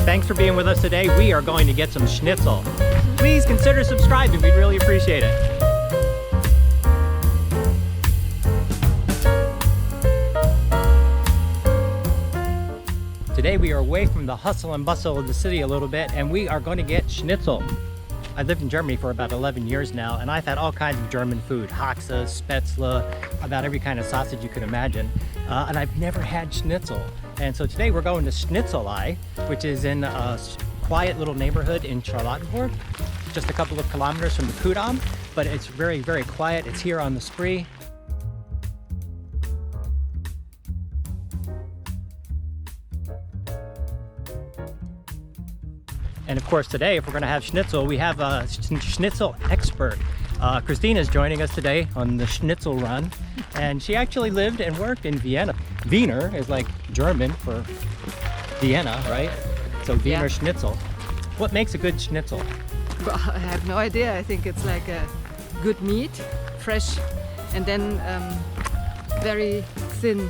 Thanks for being with us today. We are going to get some schnitzel. Please consider subscribing. We'd really appreciate it. Today we are away from the hustle and bustle of the city a little bit, and we are going to get schnitzel. I lived in Germany for about 11 years now, and I've had all kinds of German food. Haxe, Spätzle, about every kind of sausage you could imagine. And I've never had schnitzel. And so today we're going to Schnitzelei, which is in a quiet little neighborhood in Charlottenburg, just a couple of kilometers from the Kudamm, but it's very, very quiet. It's here on the Spree. And of course today, if we're going to have schnitzel, we have a schnitzel expert. Christina's joining us today on the schnitzel run, and she actually lived and worked in Vienna. Wiener is like German for Vienna, right? So Wiener Schnitzel. What makes a good schnitzel? Well, I have no idea. I think it's like a good meat, fresh, and then very thin.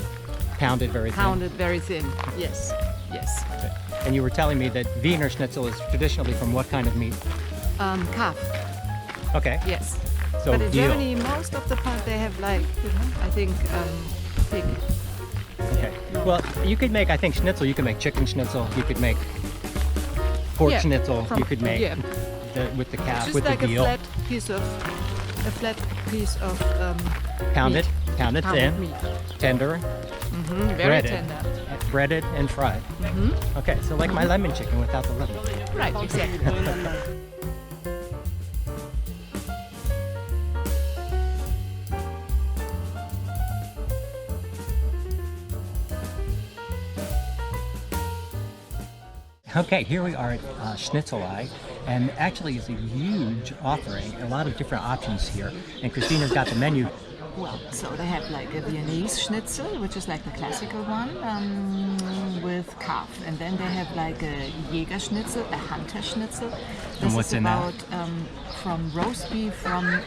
Pounded very thin. Pounded very thin. Yes. Yes. Okay. And you were telling me that Wiener Schnitzel is traditionally from what kind of meat? Calf. Okay. Yes. So but in veal. Germany, most of the part they have like, I think, pig. Okay. Well, you could make, I think, schnitzel. You could make chicken schnitzel. You could make pork schnitzel. You could make with the calf, just with like the veal. a flat piece of Pounded thin, meat. tender, Very breaded. tender. Breaded and fried. Okay, so like my lemon chicken without the lemon. Right, exactly. Okay, here we are at Schnitzelei, and actually it's a huge offering, a lot of different options here. And Christina's got the menu. Well, so they have like a Viennese schnitzel, which is like the classical one, with calf. And then they have like a Jäger schnitzel, a hunter schnitzel. This And what's is in about that? From roast beef, from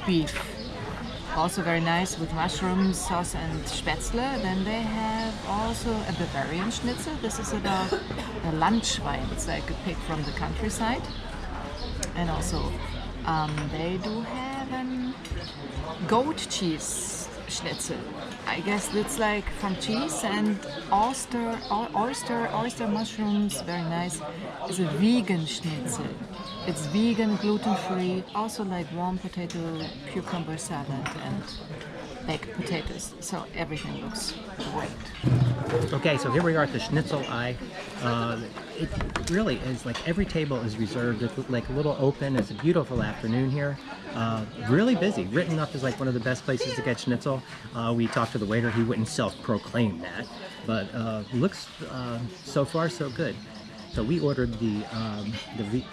beef. Also very nice with mushroom sauce and Spätzle. Then they have also a Bavarian schnitzel. This is about a Landschwein. It's like a pig from the countryside. And also they do have a goat cheese schnitzel. I guess it's like from cheese and oyster mushrooms, very nice. It's a vegan schnitzel. It's vegan, gluten-free, also like warm potato, cucumber salad and baked potatoes. So everything looks great. Okay, so here we are at the Schnitzelei. It really is like every table is reserved. It's like a little open. It's a beautiful afternoon here. Really busy. Written up as like one of the best places to get schnitzel. We talked to the waiter. He wouldn't self-proclaim that, but looks so far so good. So we ordered the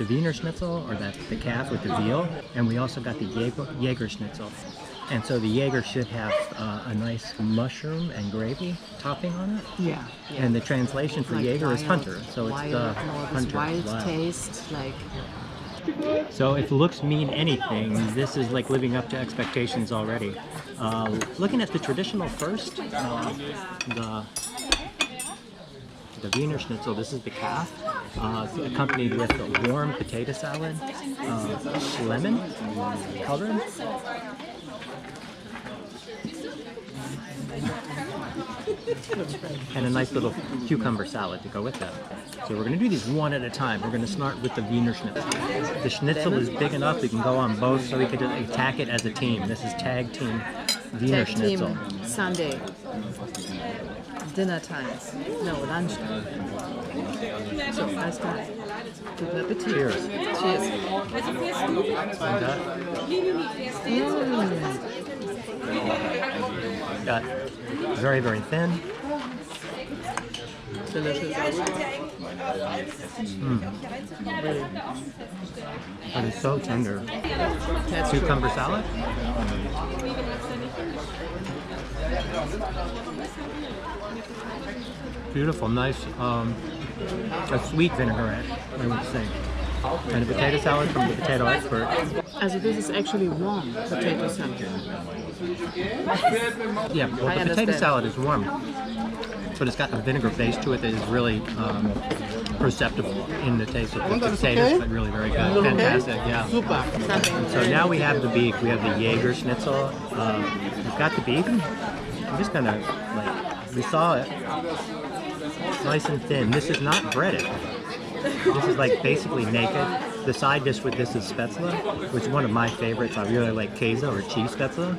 Wiener Schnitzel, or the calf with the veal, and we also got the Jäger Schnitzel. And so the Jäger should have a nice mushroom and gravy topping on it. Yeah. And the translation for like Jäger is hunter, so it's wild, the hunter. wild taste, like. So if looks mean anything, this is like living up to expectations already. Looking at the traditional first, the Wiener Schnitzel, this is the calf, accompanied with a warm potato salad, lemon colored, and a nice little cucumber salad to go with that. So we're going to do these one at a time. We're going to start with the Wiener Schnitzel. The Schnitzel is big enough we can go on both, so we can just attack it as a team. This is tag team Wiener Schnitzel. Team Sunday. Dinner time. No, lunch time. So, I start. Good appetit. Cheers. Cheers. Got very, very thin. Delicious. But it's so tender. That's Cucumber salad. Beautiful, nice, a sweet vinaigrette, I would say. And a potato salad from the potato expert. Also this is actually warm potato salad. Yeah, well, the potato salad is warm. but it's got a vinegar base to it that is really perceptible in the taste of the potatoes, but really very good. Fantastic, yeah. So now we have the beef. We have the Jaeger Schnitzel. We've got the beef. I'm just gonna, like, we saw it. Nice and thin. This is not breaded. This is like basically naked. The side dish with this is spätzle, which is one of my favorites. I really like queso or cheese spätzle.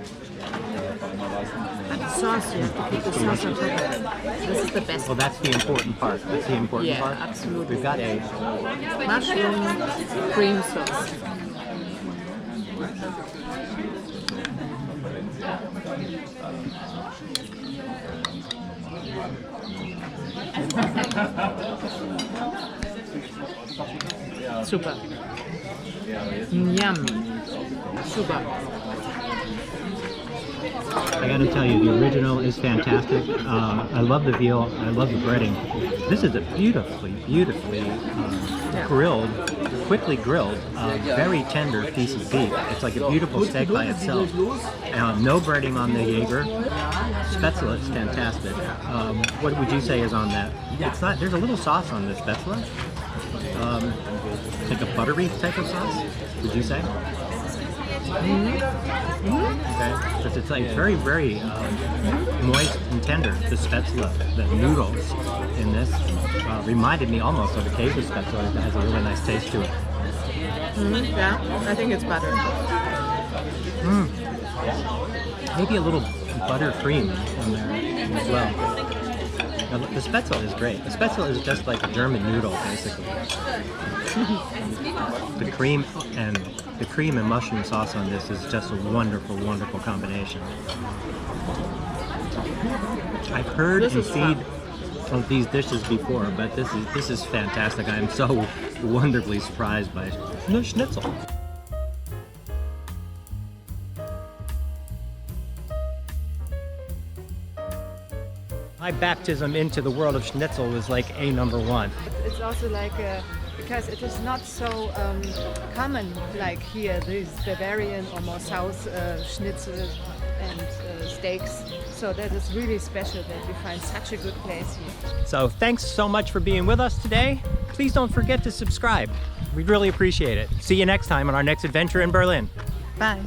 Sauce, the sauce on top. This is the best. Well, that's the important part. That's the important part. Yeah, absolutely. We've got a mushroom cream sauce. Super. Yummy. Super. I gotta tell you, the original is fantastic. I love the veal. I love the breading. This is a beautifully grilled, quickly grilled, very tender piece of beef. It's like a beautiful steak by itself. No breading on the Jaeger. Spätzle is fantastic. What would you say is on that? It's not. There's a little sauce on this spätzle. Like a buttery type of sauce. Would you say? Okay, because it's like very, very moist and tender. The spätzle, the noodles in this reminded me almost of a queso spätzle that has a really nice taste to it. Yeah, I think it's better. Maybe a little buttercream in there as well. Now, the spätzle is great. The spätzle is just like a German noodle, basically. The cream and mushroom sauce on this is just a wonderful, wonderful combination. I've heard and seen of these dishes before, but this is fantastic. I am so wonderfully surprised by the schnitzel. My baptism into the world of schnitzel was like #1. It's also like because it is not so common like here, these Bavarian or more south schnitzel and steaks. So that is really special that we find such a good place here. So thanks so much for being with us today. Please don't forget to subscribe. We'd really appreciate it. See you next time on our next adventure in Berlin. Bye.